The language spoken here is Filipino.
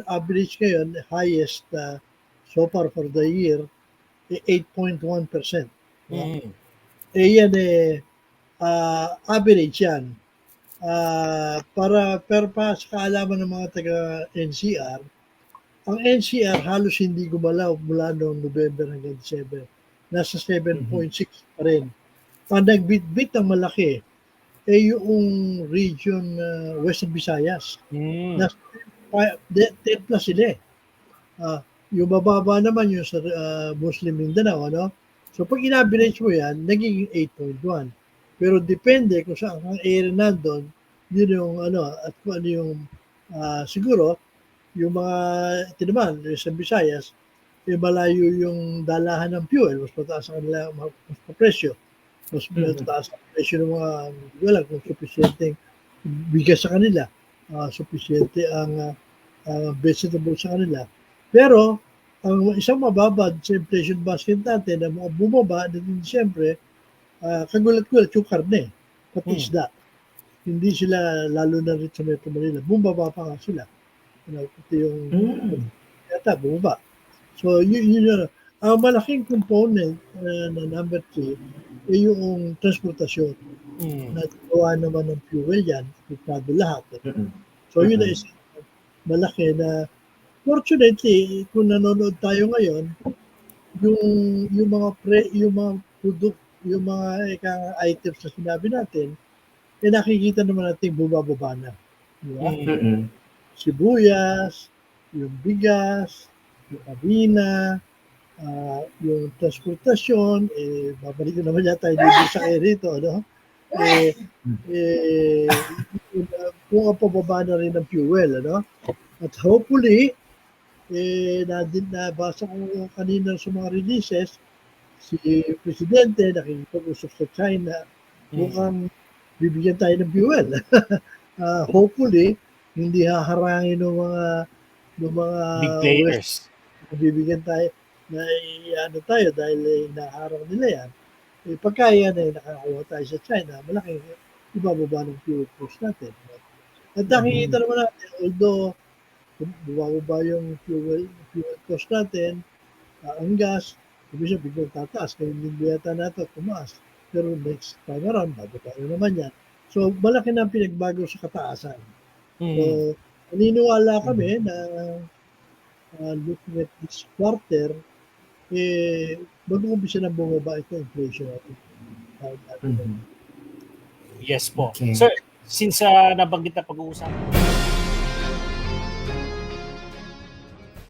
average ngayon, highest so far for the year, 8.1%. Yan average yan. Pero pa sa kaalaman ng mga taga-NCR, ang NCR halos hindi gumalaw mula noong November hanggang December. Nasa 7.6 pa rin. Ang nagbitbit ang malaki, yung region Western Visayas. Nasa 10 plus sila. Yung bababa naman yung sa Muslim Mindanao, ano? So pag in-average mo yan, nagiging 8.1. Pero depende kung saan ang area nandun, yun yung at kung ano yung siguro, yung mga, ito naman, sa Visayas, malayo yung dalahan ng fuel, mas mataas ang kanila, mas presyo. Mas mataas ang presyo ng mga, wala kung sufficiente bigas sa kanila, sufficiente ang vegetable sa kanila. Pero, ang isang mababad sa inflation basket natin na mga bumaba din siyempre, kagulat-gulat yung karne, pati isda. Hindi sila, lalo na rin sa Metro Manila, bumaba pa nga sila. Pati yung yata, bumaba. So, yun ang malaking component na number 3 ay yung transportasyon. Nagawa naman ng fuel yan, kupado lahat. So, yun na isang malaki na fortunately, kung nanonood tayo ngayon, yung mga product, yung mga items na sinabi natin, nakikita naman natin bumababa na. Diba? Sibuyas, yung bigas, yung harina, yung transportasyon, babalik na naman yata hindi sa kayo rito, ano? Kung ang pababa na rin ng fuel, ano? At hopefully, nabasa ko kanina sa mga releases, si Presidente nakikipag-usap sa China, mukhang bibigyan tayo ng fuel. Hopefully, hindi haharangin ng mga big players. Bibigyan tayo na tayo dahil naharang nila yan. Pagka yan nakakuha tayo sa China, malaking ibababa ng fuel cost natin. At nakikita naman natin, although bumababa yung fuel cost natin, ang gas, ibig sabihin biglang tataas, kaya hindi yata natin tumaas. Pero next time around, bababa naman yan. So, malaki na ang pinagbago sa kataasan. So, naniniwala kami na looking at this quarter, mag-uumpisa na bumaba ito inflation natin. Yes po. Okay. Sir, since nabanggit na pag-uusap